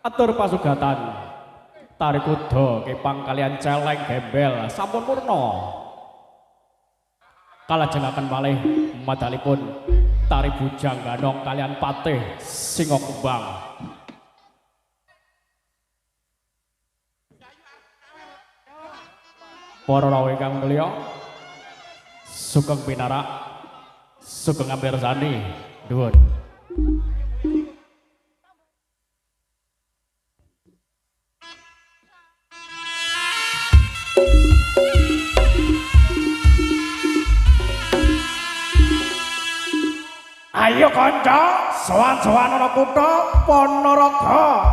Atur pasugatan Tari Kuda kepang kalian celeng gembel sampun murna. Kalajengaken malih madalipun Tari Bujang Ganong kalian Patih Singo Kumbang. Para rawuh ingkang mulya, sugeng pinarak, sugeng amirsani, nuwun. Ayo kanca, sowan-sowan ana kutha Ponorogo.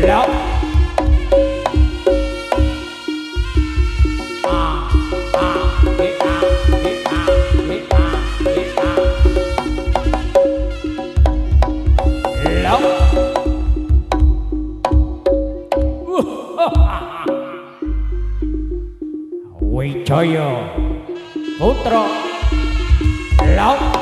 Lộc Wijaya Putra Lộc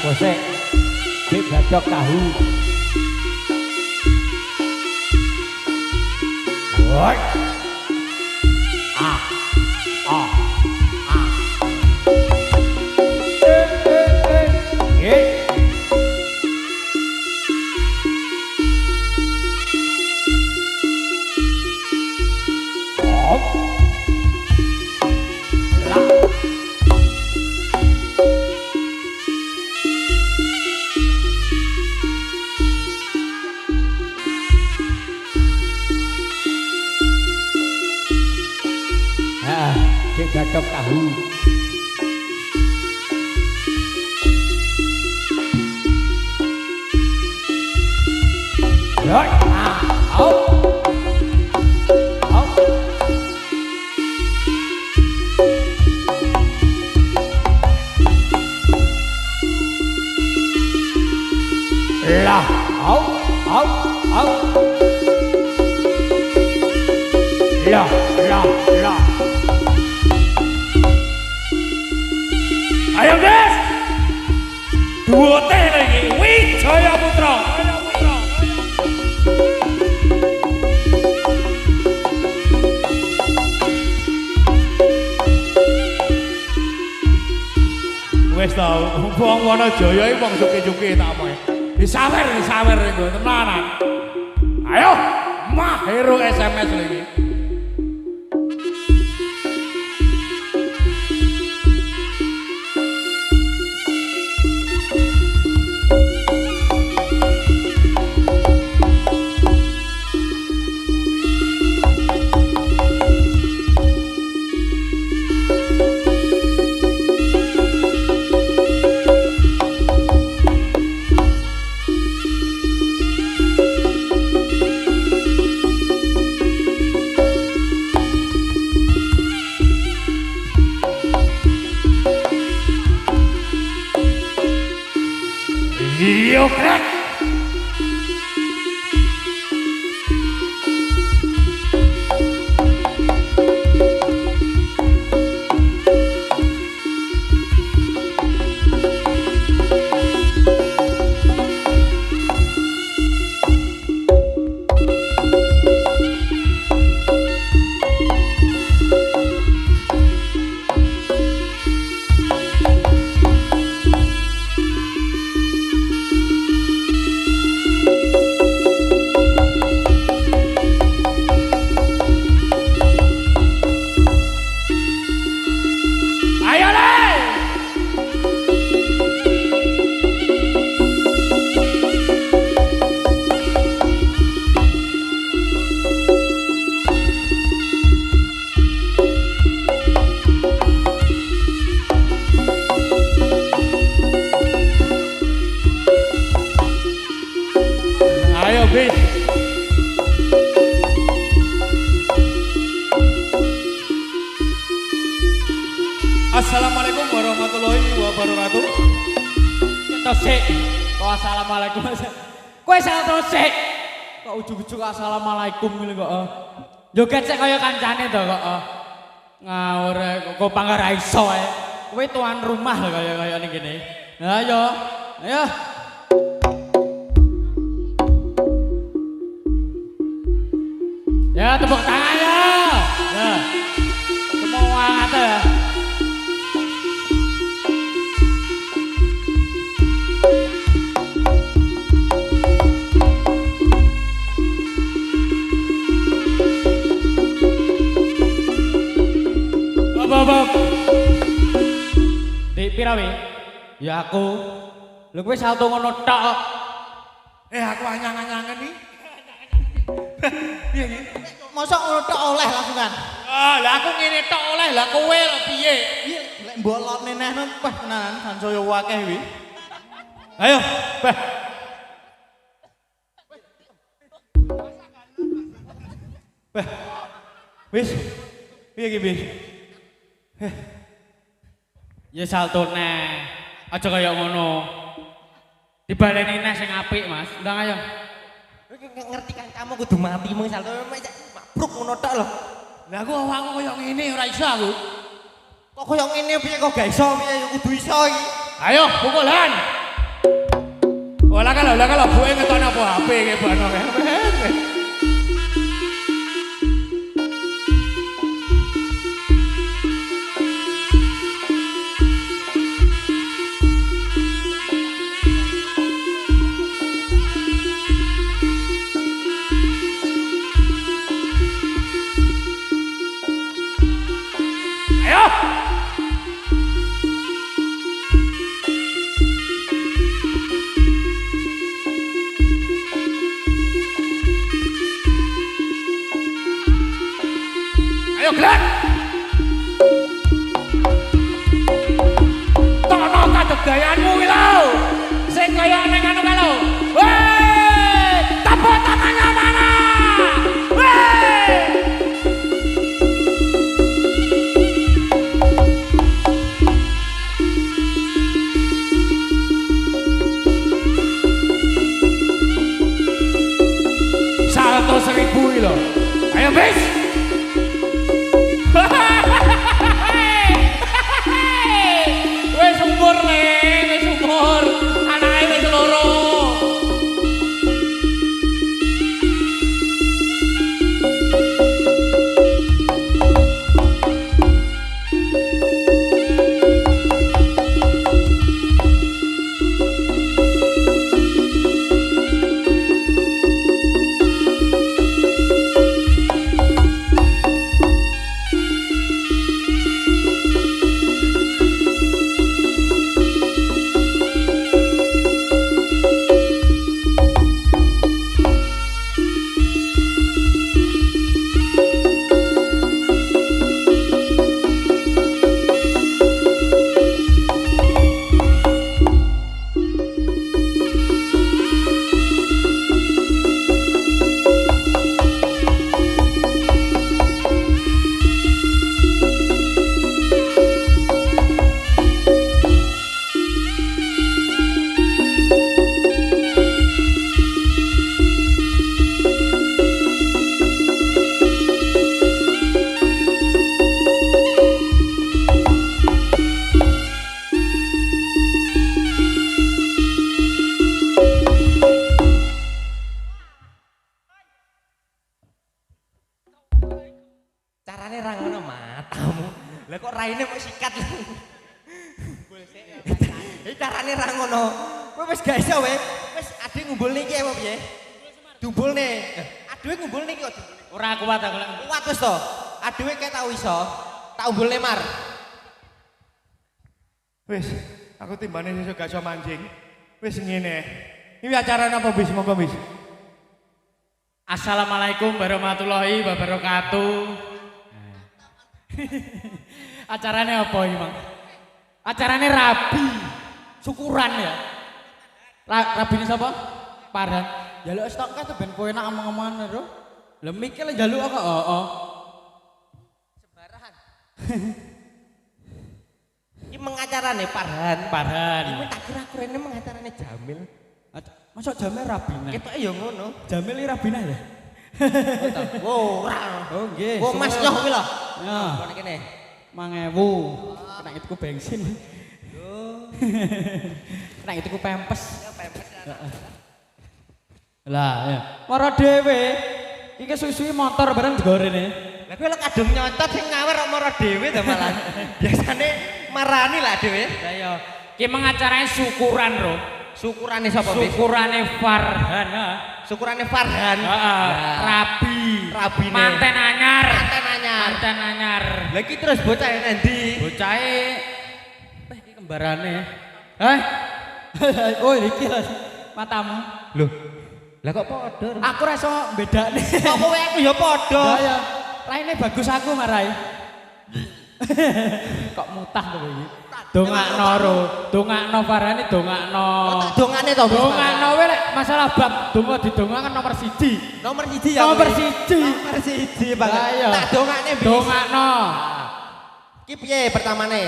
Kosek, kita cok tahu. Woi, gadok tahu. Rồi, hop. Hop. Là, hop, hop, hop. Là. Ayo guys, dua teh lagi, Wijaya Putra. Wes tau, wong Wanajaya iki wong suki-suki tak apa. Disawer iku tenanan. Ayo, mah hero SMS lagi. Yo crack. Assalamualaikum warahmatullahi wabarakatuh. Tosik. Kok assalamualaikum. Kowe salah tosik. Kok ujug-ujug assalamualaikum ngene kok. Joget sik kaya kancane to kok. Ngawur kok pangga ra iso ae. Kowe tuan rumah lho kaya ning kene. Lah ayo. Ayo. Ya tepuk tangan ya. Ya. Semua ngata ya. Bab. Dik pira we? Ya aku. Lho kowe salto ngono tok kok. Aku anyang-anyangan iki. Piye iki? Mosok ngono tok oleh langsungan. Lah aku ngene tok oleh, lah kowe lho piye? Iya, lek mbolotne nehno wah tenan sansaya akeh kuwi. Ayo, Beh. Beh. Wis. Piye iki, Bis? Ya saltone. Aja kaya ngono. Dibaleni neh sing apik, Mas. Ndang ayo. Ngerti kan kamu kudu mati mung salto mabruk ngono tok lho. Lah aku awakku koyo ngene ora iso aku. Kok koyo ngene piye kok gak iso piye kudu iso iki. Ayo pukulan. Olah kalau buke ngetokno apa HP iki bano kae. Ayo, Glenn! gayaanmu kuwi lho. Sing kaya ning anu kae lho. Weh, tepuk tangannya mana? Weh! Salto 1000 iki lho. Ayo bis. Wes umur le, wes umur. Anake wis loro. Carane ra ngono matamu. Lah kok raine kok sikat. Carane ra ngono. Kowe wis gak iso we. Wis ade ngumpulne iki apa piye? Dumbulne. Adewe ngumpulne iki kok. Ora kuat aku lek. Kuat wis to. Adewe kae tau iso. Tak umbulne mar. Wis, aku timbane sesuk gak iso mancing. Wis ngene. Ini acara apa bis monggo bis? Assalamualaikum warahmatullahi wabarakatuh. Acarane apa iki, Mang? Acarane rabi. Syukuran ya. Rabine sapa? Parhan. Jaluk stok kae ben kowe enak omong-omongan lho. Lah mikir jaluk kok heeh. Sembarangan. Iki mengacarane Parhan. Parhan. Iki tak kira kurene mengacarane Jamil. Masuk Jamil rabine. Ketoke ya ngono. Jamil iki rabine ya. Wo, ora. Oh nggih. Wo Mas nyoh kuwi lho. Ya. Kene kene. 5.000. Kena itu bensin. Kena itu pempes. Ya pempes. Lah ya. Mara dhewe. Iki suwi-suwi motor bareng digorene. Lah kowe lek kadung nyocot sing ngawer kok mara dhewe to malah. Biasane marani lah dhewe. Lah ya. Ki mengacarane syukuran, Bro. Syukurane sapa bis? Syukurane Farhan. Syukurane Farhan. Heeh. Rabi. Rabine. Manten anyar. Manten anyar. Manten anyar. Lah iki terus bocah endi? Bocahe iki kembarane. Hah? Oh iki lho matamu. Loh. Lah kok padha? Aku ora iso bedakne. Kok kowe aku ya padha. Lah ya. Raine bagus aku marai. Kok mutah kowe iki. Dongakno ro, dongakno Farhane dongakno. Tak dongane to, Bos. Dongakno kowe lek masalah bab donga didongaken nomor 1. Nomor 1 ya. Nomor kowe? 1. Nomor 1 banget. Lah iya. Tak dongane bis. Dongakno. Ki piye pertamane?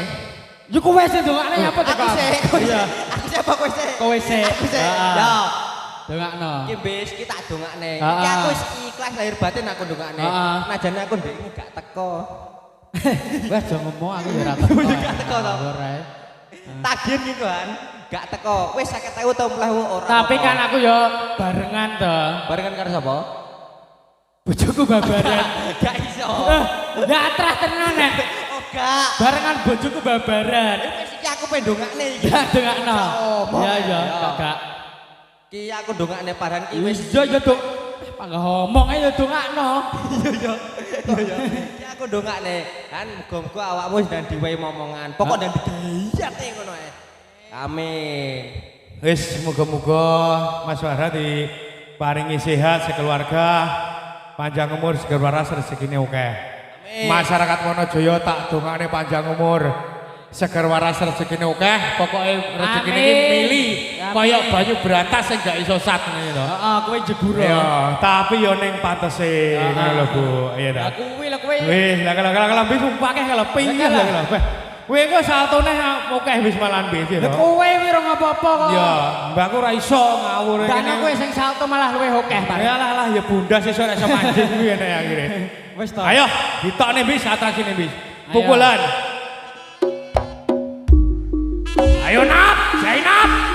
Yo kowe sing dongakne apa to? Aku sik. Iya. Aku siapa kowe sik? Kowe sik. Aku sik. Heeh. Ya. Dongakno. Ki bis ki tak dongakne. Heeh. Ki aku wis ikhlas lahir batin aku dongakne. Heeh. Najane aku ndek ini gak teko. Wah, aja ngomong aku ya ora teko. Gak teko to. Ora. Tagih gitu kan. Gak teko. Wis 50.000 to mlebu ora. Tapi apa-apa. kan aku yo barengan to. barengan karo sapa? Bojoku babaran. Gak iso. Lah atrah tenan nek. Oh gak. Barengan bojoku babaran. Wis iki aku pendongakne iki. Ya dongakno. omong. Iya iya, Ya. gak. Ki aku dongakne Farhan ki wis. Iya ya dong. Panggah ngomong ae ya dongakno. Iya. Ki aku dongakne. Kan muga-muga awakmu dan diwehi momongan. Pokok dan digayat ngono ae. Amin. Wis muga-muga Mas Farhan diparingi sehat sekeluarga, panjang umur segala waras rezekine akeh. Amin. Masyarakat Wonojoyo tak dongakne panjang umur, seger waras rezekine akeh, pokoke rezekine iki Amin. mili Amin. kaya banyu beratas sing gak iso sat ngene to. Heeh, kowe jebura. Iya, tapi yo ning pantese ngono lho Bu. Iya ta. Lah kuwi lho kowe. Wih, lah kalau bis sumpah akeh kalau pingin lah kalau. Kowe kok saltone akeh wis malan bis Lah to. kowe wi ora apa-apa kok. Iya, mbakku ora iso ngawur Dana kowe sing salto malah luwih akeh, Pak. Ya lah ya bunda sesuk ora iso mancing kuwi enek akhire. Wis to. Ayo, ditokne bis atrasine bis. Ayo. Pukulan. Ayo Nap, Zainab.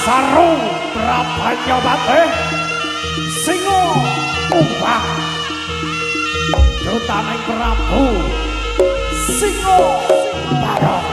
saru prabanya bate singo umbang Dutaning Prabu singo barong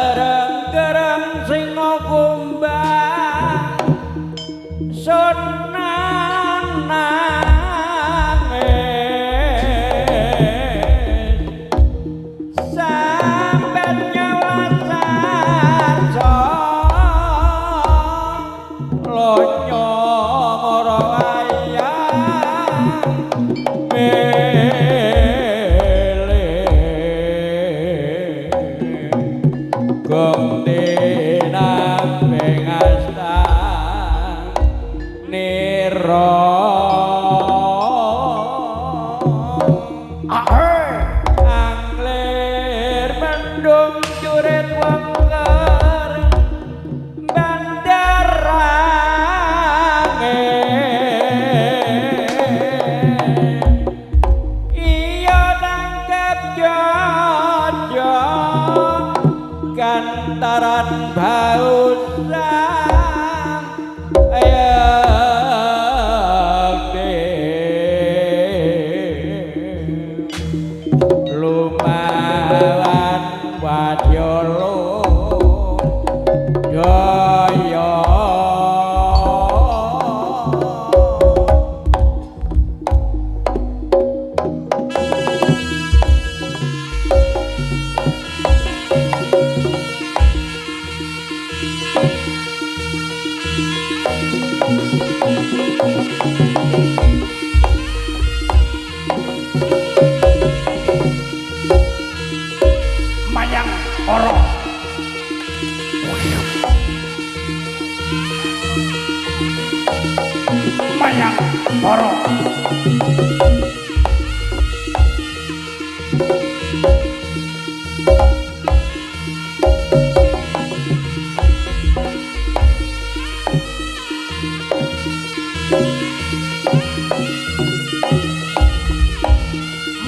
Gereng-gereng singo kumbang sunan nangis sampai nyawa sarjo lonyo moro ayang gong tinang pengastan niro anglir mendung jurit wengker bandarangin iya nangkep jojo kantaran bausang lumawan wadyolo daya mayang oro mayang oro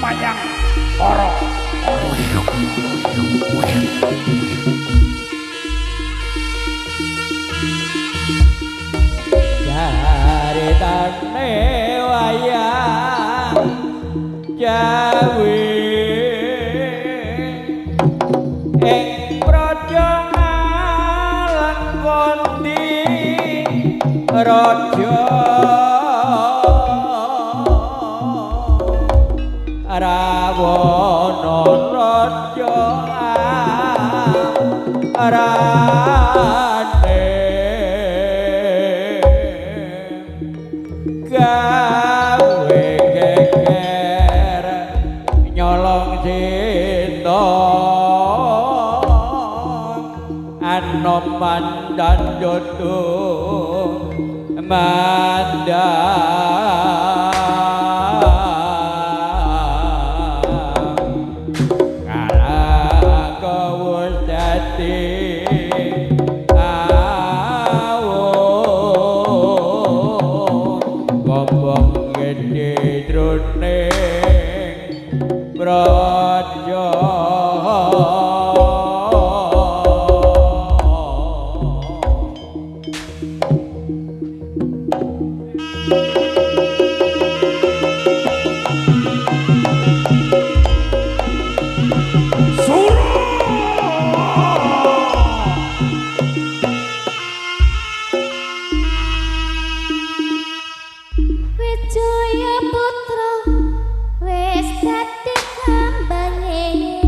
mayang oro caritane wayang Jawi ing praja Ngalengkondi raja Rawana raja arane gawe geger nyolong cinta anoman dan jodoh ngalah kawus dadi gombong gede jroning praja Wijaya putra wis dadi kambange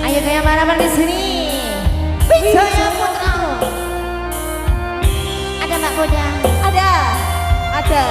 Ayo kayak mana di sini? Saya Putra. Ada Mbak Boda? Ada. Ayo.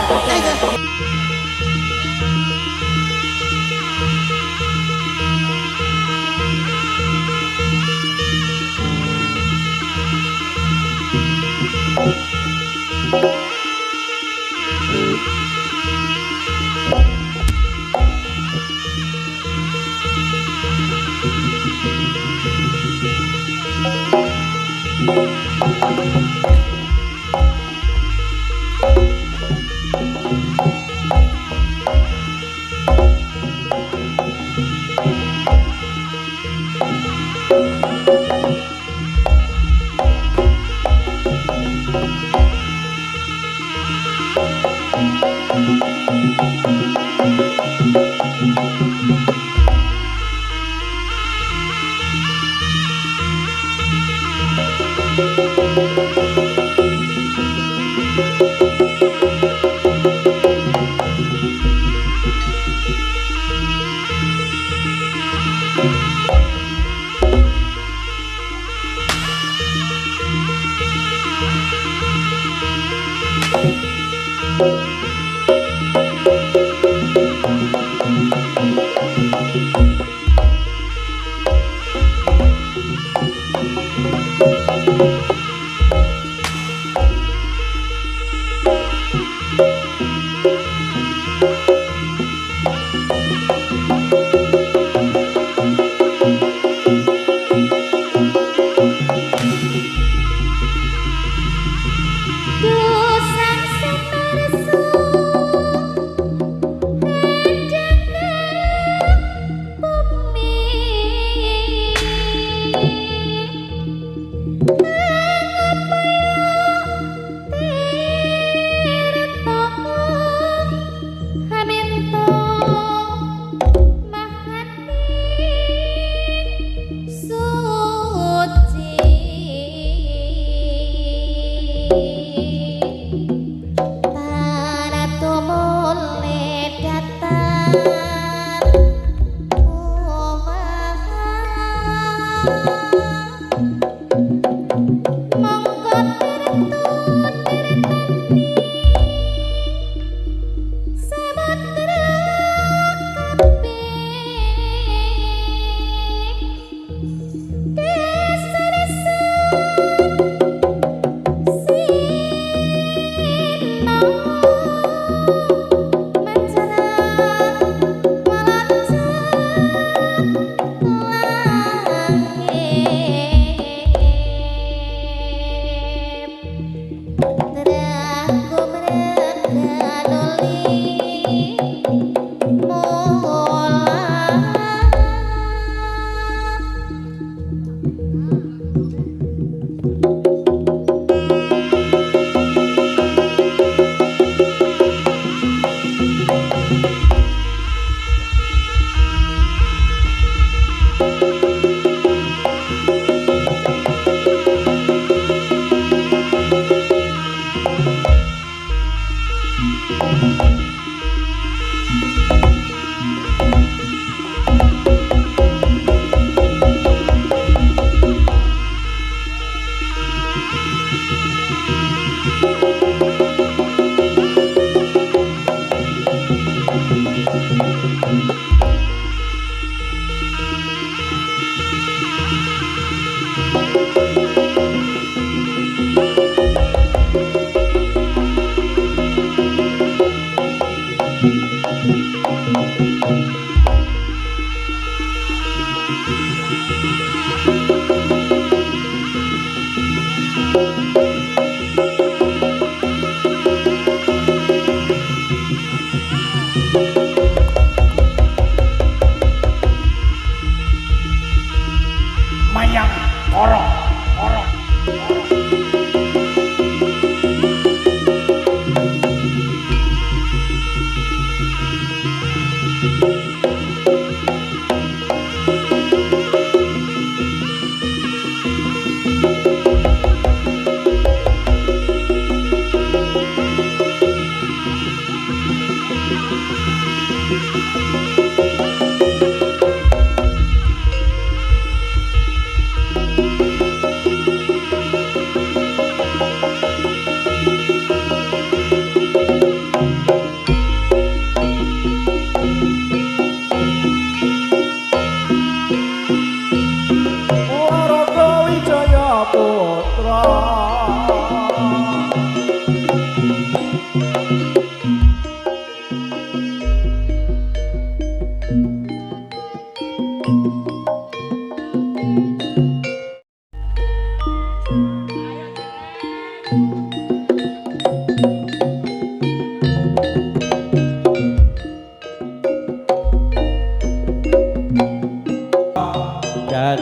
Mayang korong korong.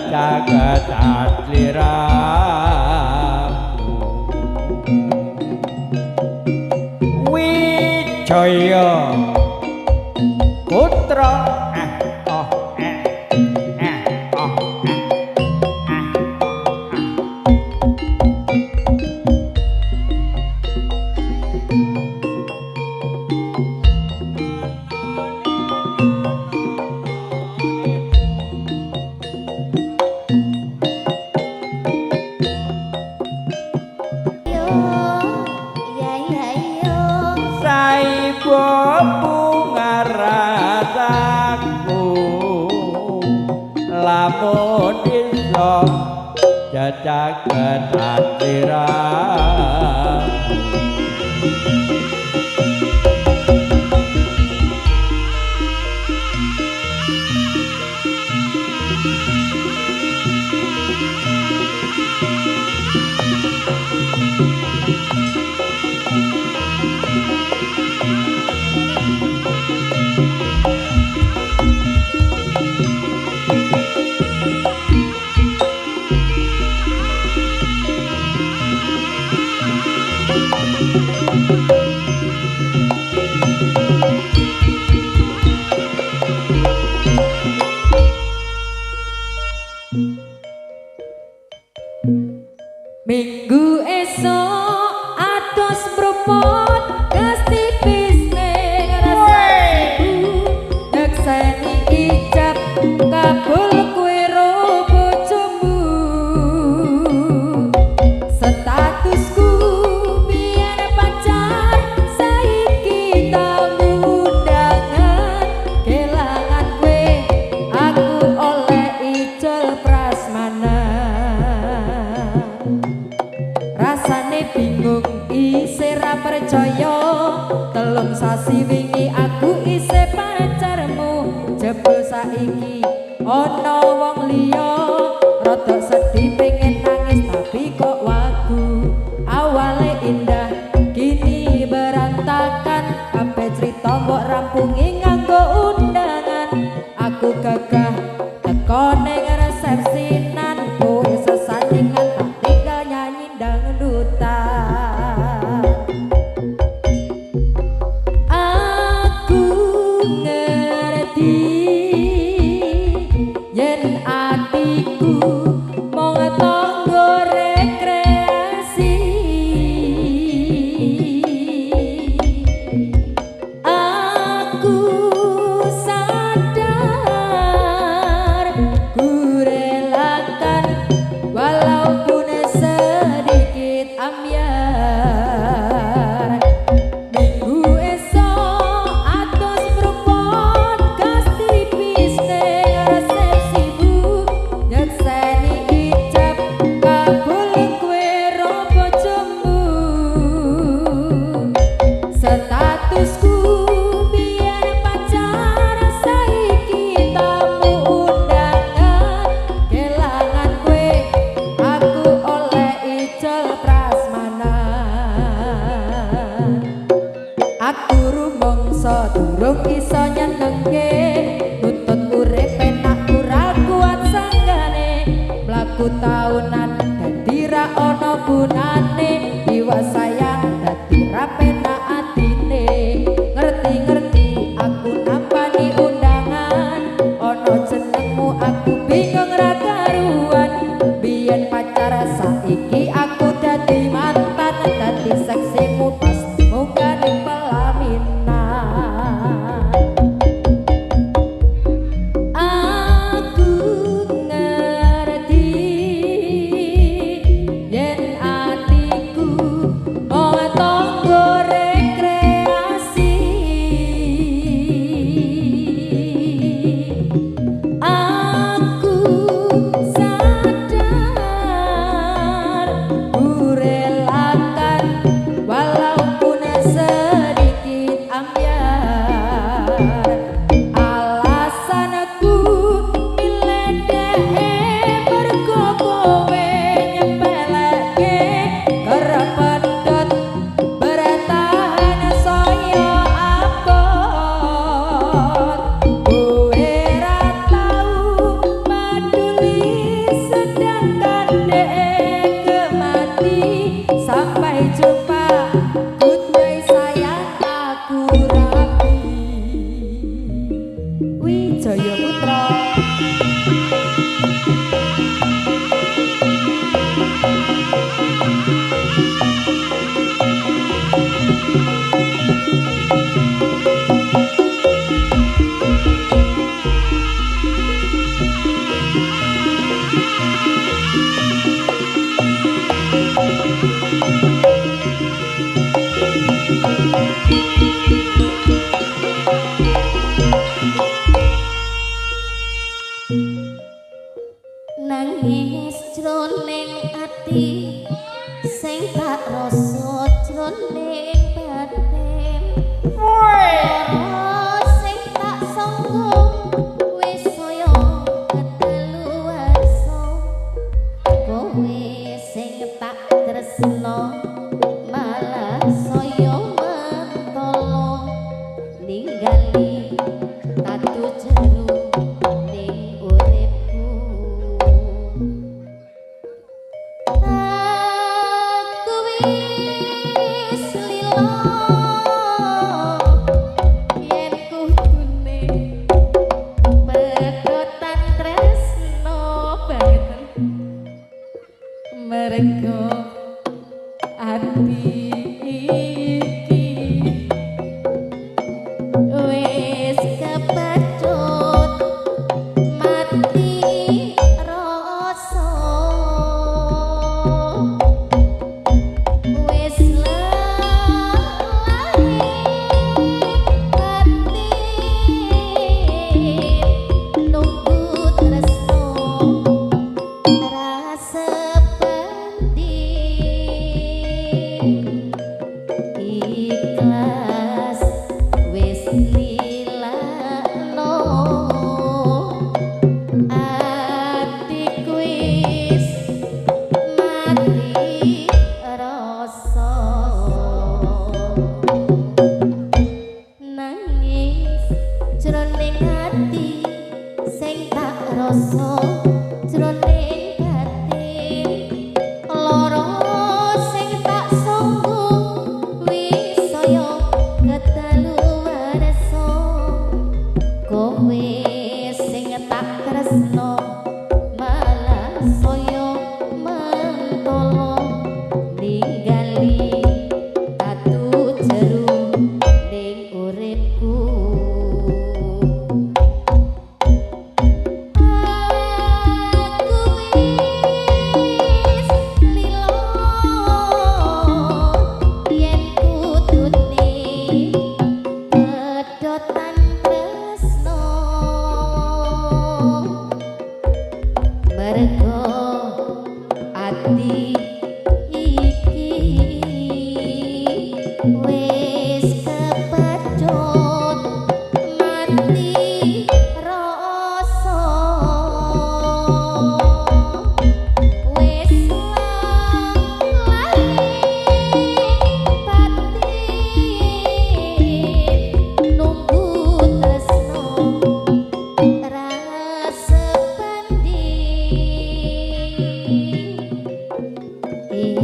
Jagat liramu Wijaya putra lamun iso jagat liramu Minggu esok atos propot kestipis ning rasaku nekseni ijab kabul kowe ro bojomu statusku biyen pacar saiki tau undangan kelangan kowe aku oleh ijol prasmanan rasane bingung isih ra percaya telung sasi wingi aku isih pacarmu jebul saiki ana wong liya rada sedih pengen nangis tapi kok wagu awale indah kini berantakan kabeh cerita mbok rampungi nganggo undangan aku gagah teko ning resepsinan kowe sesandingan tak tinggal nyanyi dangdutan aku taunan dadi ra ono gunane jiwa sayang dadi ra penak atine ngerti-ngerti aku nampani undangan ono jenengmu aku bingung ra karuan biyen pacar saiki aku dadi mantan dadi seksimu pas munggah ning pelaminan aku ngerti yen atiku wong tangga rekreasi aku sadar kurelakan walaupun sedikit ambyar alasanku miledeke mergo kowe nyepeleke kerepedot bertahan saya abot kowe ra tau peduli sedangkan dek mati sampai jumpa goodbye sayang aku rapi Wijaya Putra nangis jroning ati sing tak rasa jroning batin sing tak sanggup wis saya kedaluwarsa kowe sing tak tresno malah saya mentolo ninggali tatu jeru ning uripku aku wis lilo yen kudune pedotan tresno banget mergo ati iki wis kepacut mati rasa wis lali ati nunggu tresno rasa pendi ikhlas wis lilakno atiku wis mati rasa nangis jroning ati sing tak rasa jroning batin lara sing tak sanggup wis saya kedaluwarsa kowe sing tak tresno malah saya mentolo ninggali tatu jeru ning uripku aku wis lilo yen kudune pedotan tresno mergo ati iki wis kepacut mati rasa wis lali batin nunggu tresno rasa pendi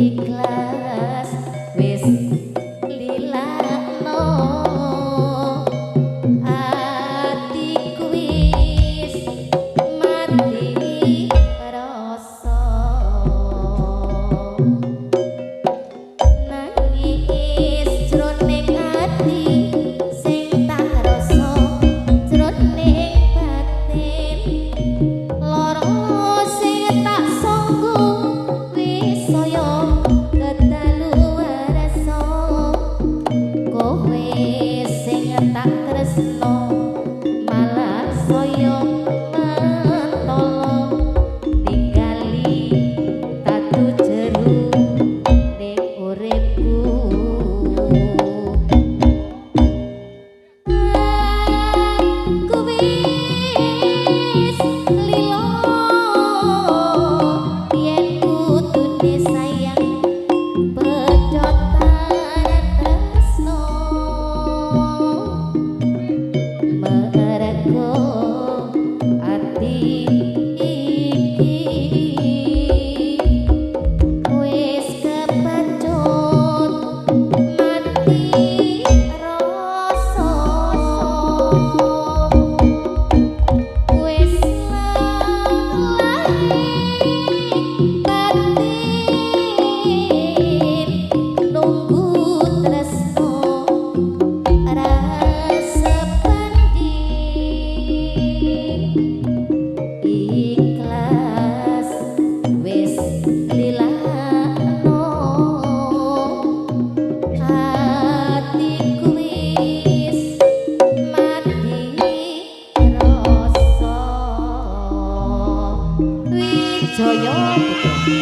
ikhlas wis lilakno atiku wis mati rasa nangis jroning ati sing tak rasa jroning batin lara sing tak sanggo wis saya kedaluwarsa kowe sing tak tresno malah saya mentolo ningali tatu jeru ning uripku aku wis lilo yen kutune sayang pedotan tresno mergo ati iki wis kepacut mati rasa wis lali batin nunggu tresno rasa banding ikhlas wis lilakno atiku wis mati rasa Wijaya Putra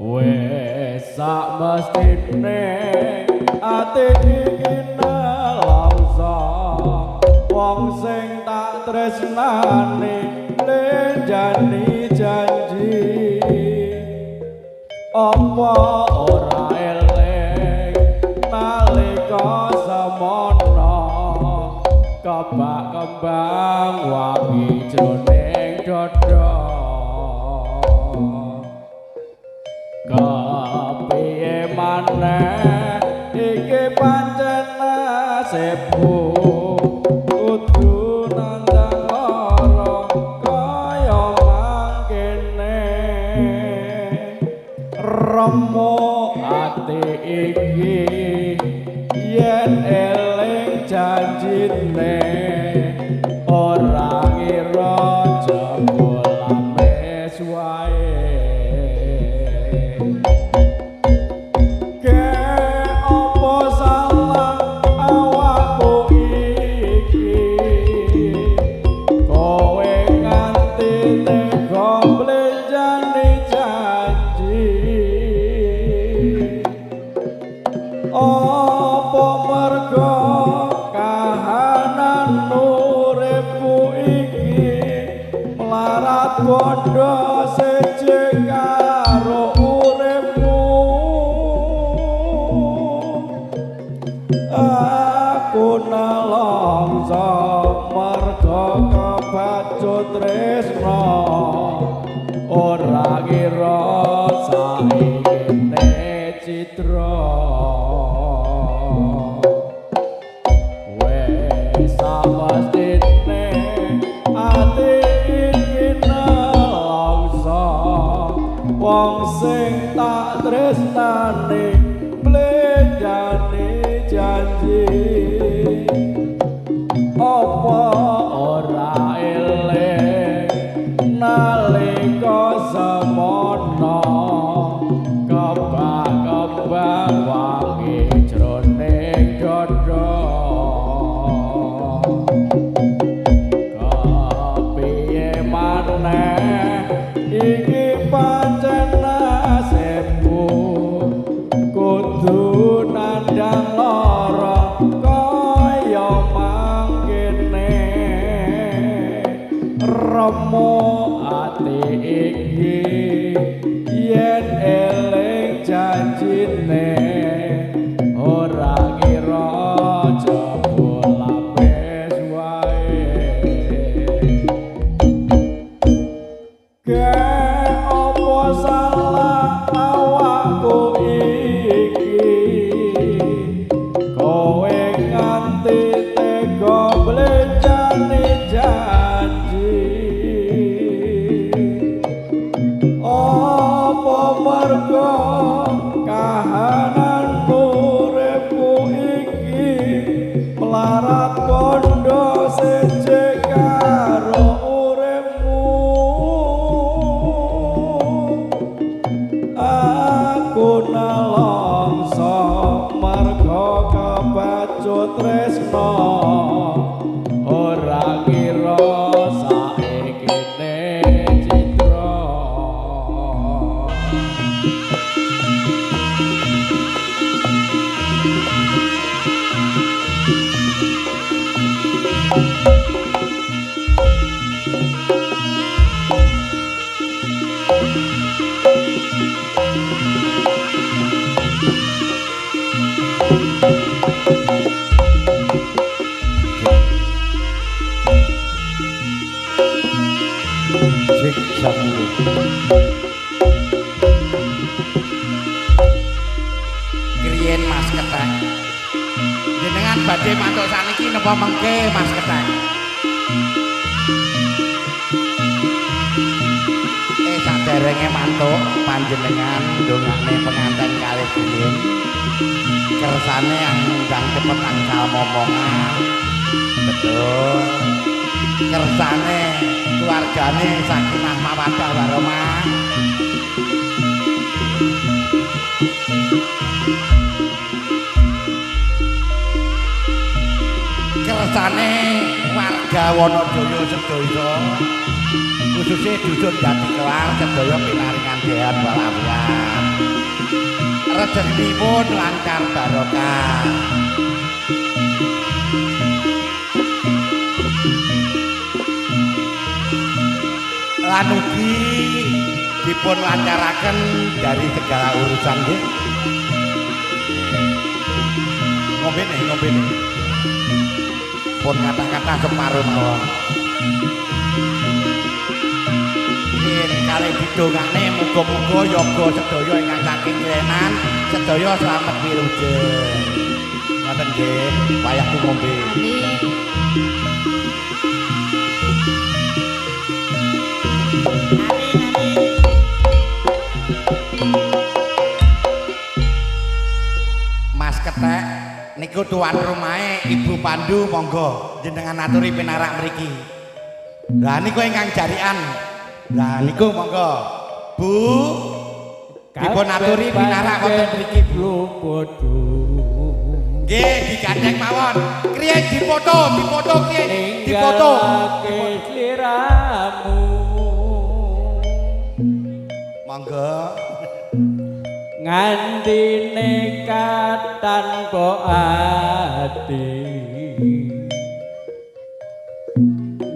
Wes sak mestine ati iki nelongso wong sing tak tresnani lenjani janji apa ora eling nalika semono kebak kembang wangi jroning dada kepiye maneh iki pancen nasibku kudu nandang lara kaya mangkene remuk ati iki yen eling janjine ora ngira jebul ames wae apa mergo kahanan uripku iki melarat bondo seje karo uripmu aku nelongso mergo kebacut tresno ora kira saiki citra wes samastine ati Rama ati iki yen eling janjine ora kira jebul lapis wae ke apa salah awakku iki kowe nganti tega blecane janji apa mergo kahanan uripku iki melarat kondo sejak karo uripmu aku nalongso mergo kebacut tresno ora kira saikine citra Cek satu. Kriyen Mas Ketek. Jenengan badhe mantuk saniki napa mengke Mas Ketek? Saderenge mantuk panjenengan ndongakne penganten kalih kriyen. Kersane yang ndang cepet angsal momongan. Betul. Kersane keluargane sakinah mawaddah warahmah. Kersane warga Wonodaya sedaya khususnya dusun Jati Kelar sedaya pinaringan sehat walafiat. Rezekinipun lancar barokah. Lan ugi dipun lancaraken dari segala urusan nggih. Ngombe nih. Pun kata-kata separuh mawon. Yen kalih didongakne muga-muga yoga sedaya ingkang saking klenan sedaya slamet wilujeng. Ngoten nggih, wayahku ngombe. Mas Ketek niku tuan rumahe Ibu Pandu monggo jenengan aturi pinarak mriki. Lah niku ingkang jarikan. Lah niku monggo. Bu dipun aturi pinarak wonten mriki Bu. Nggih digandeng mawon. Kriyen dipoto kriyen dipoto. Sliramu Monggo. nganti nekat tanpa ati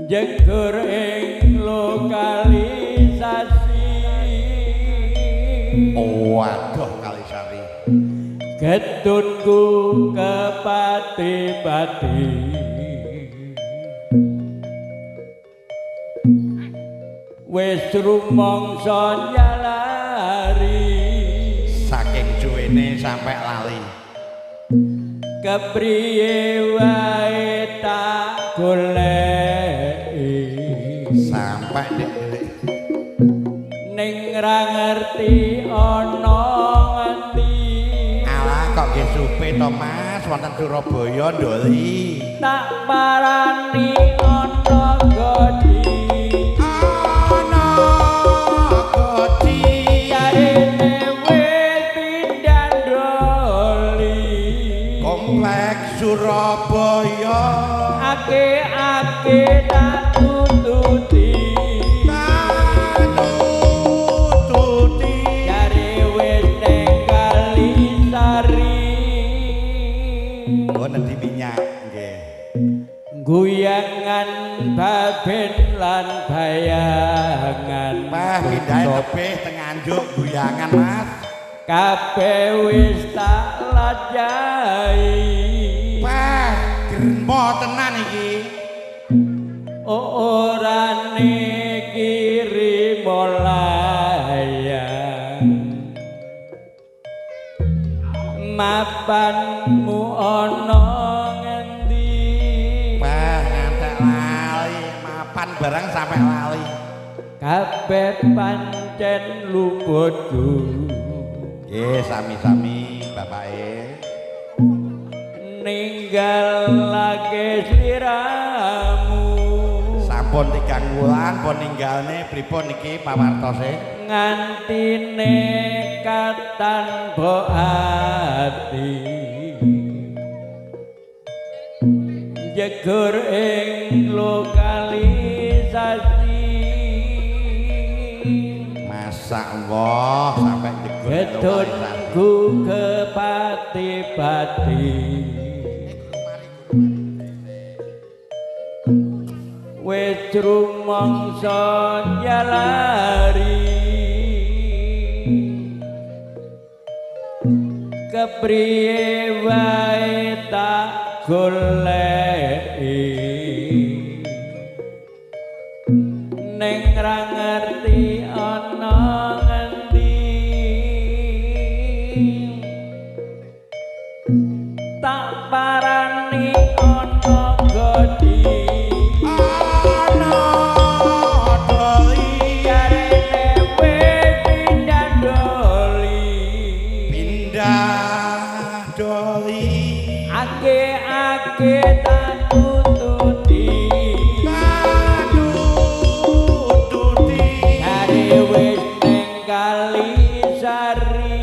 jegur ing lokalisasi Waduh Kalisari ketunku kepati-pati wis rumangsa nyalari saking cuwene sampai lali kepriye wae tak goleki sampai ndek ning ra ngerti ana ngendi alah kok nggih supe to Mas wonten Surabaya ndoli tak parani ana godi Surabaya ake-ake tak tututi jare wis ning Kalisari oh nanti minyak nggih guyang ngan baben lan bayangan Wah, pindahe tebih teng Nganjuk guyangan, Mas. kabeh wis tak lajahi Wah, gremo tenan iki. ora kirim layang mapanmu ana ngendi Wah, ngantek lali, mapan barang sampai lali. kabeh pancen luputku Nggih, sami-sami bapake. ninggalake sliramu Sampun 3 wulan pun ninggalne pripun niki pawartose? nganti nekatan mbok ati jegur ing lokalisasi Masa Allah sampai jegur gedunku kepati-pati wis rumangsa nyalari kepriye wae tak goleki ning ra ngerti ana ngendi tak parani ana godi ake tak tututi kare wis ning Kalisari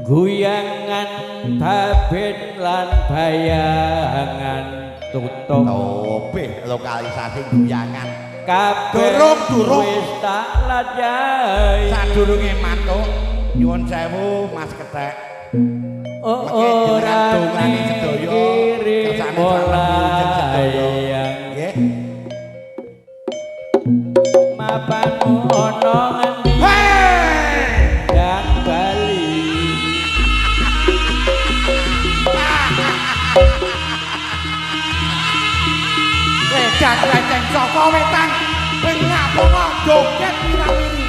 guyangan baben lan bayangan tutup Topih lokalisasi guyangan. kabeh Durung. wis tak lajahi Sadurunge mantuk nyuwun sewu Mas Kethek. ora kirim layang Nggih. mapanmu ana ngendi dan Bali Leceng saka wetan bengak-bengok joget wirawiri.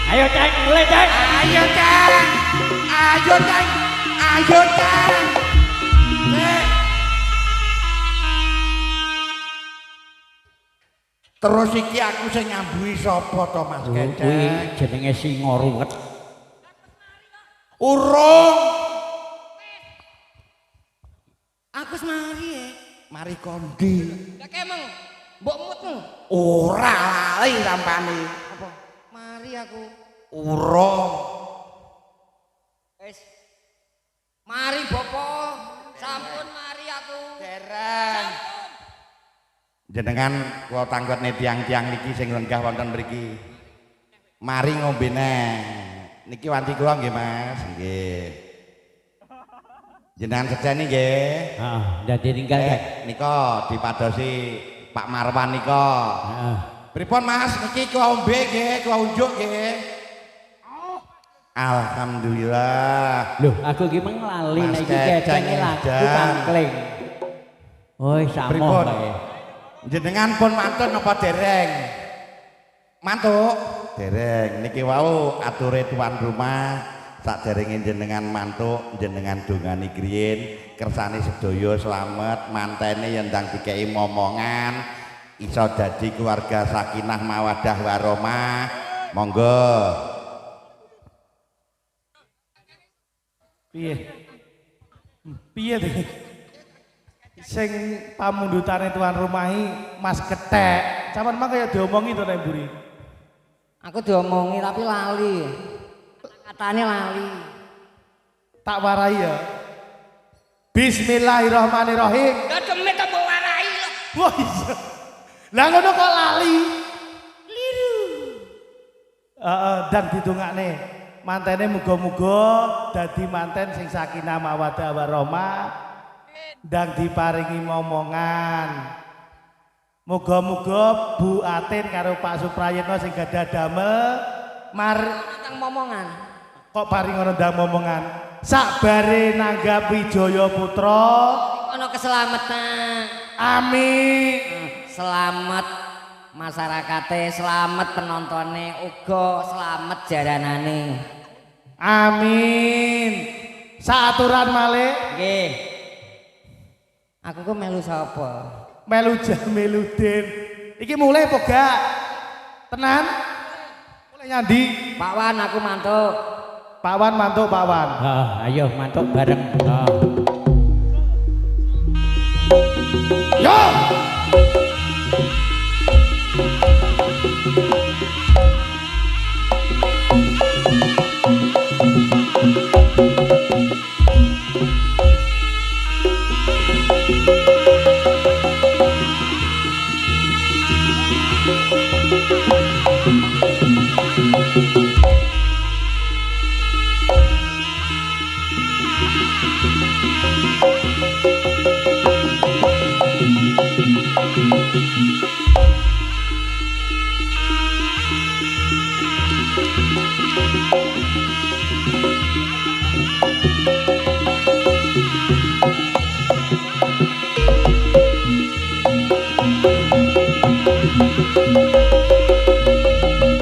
ayo ceng mulai ceng Ayo Cang. Ayo Cang. Ayo Cang. Terus iki aku sing nyambui sapa to Mas kuwi Kethek? jenenge singa ruwet Urung. Aku semari mari kondi. Lah kemeng mbok mutmu Ora lali rampane. apa mari aku Urung. wis mari bopo sampun mari aku Dereng. Jenengan kula tangketne tiang-tiang niki sing lenggah wonten mriki. Mari ngombe neh. Niki wanti kula nggih Mas, nggih. Jenengan sedene nggih. heeh dadi tinggal ceng Nika dipadosi Pak Marwan nika. heeh Pripun Mas, niki kula ombe nggih, kula unjuk nggih. Alhamdulillah. lho aku ki meng lali Mas nek iki Keceng kecenge lagu edan. pangkling oi samo Pripun? kae Jenengan pun mantun apa dereng? Mantuk? Dereng. Niki wau ature tuan rumah saderenge jenengan mantuk, jenengan dongani griyin, kersane sedaya slamet, mantene yen ndang dikeki momongan iso dadi keluarga sakinah mawaddah warahmah. Monggo. Piye? Piye to? Sing pamundutane tuan rumahi Mas Kethek. Sampeyan mah kaya diomongi to nek mburi. aku diomongi tapi lali katane lali Tak warai ya. Bismillahirrahmanirrahim. lah demit tak mbok warai lho Wah iya. Lah ngono kok lali. liru Dan didongakne mantene muga-muga dadi manten sing sakinah mawaddah warahmah ndang diparingi momongan. Muga-muga Bu Atin karo Pak Suprayitno sing gadah damel Nang momongan. kok paring ngono ndang momongan. Sakbare nanggap Wijaya Putra. Ono keselamatan. Amin. Selamat masyarakate, selamat penontonnya, uga selamat jaranane. Amin. Saaturan malih Nggih. Aku ku melu sapa? melu Jamiludin. Iki mulai apa gak? Tenan? Mulai nyandi. Pak Wan aku mantuk. Pak Wan mantuk Pak Wan. Ayo mantuk bareng. Yo!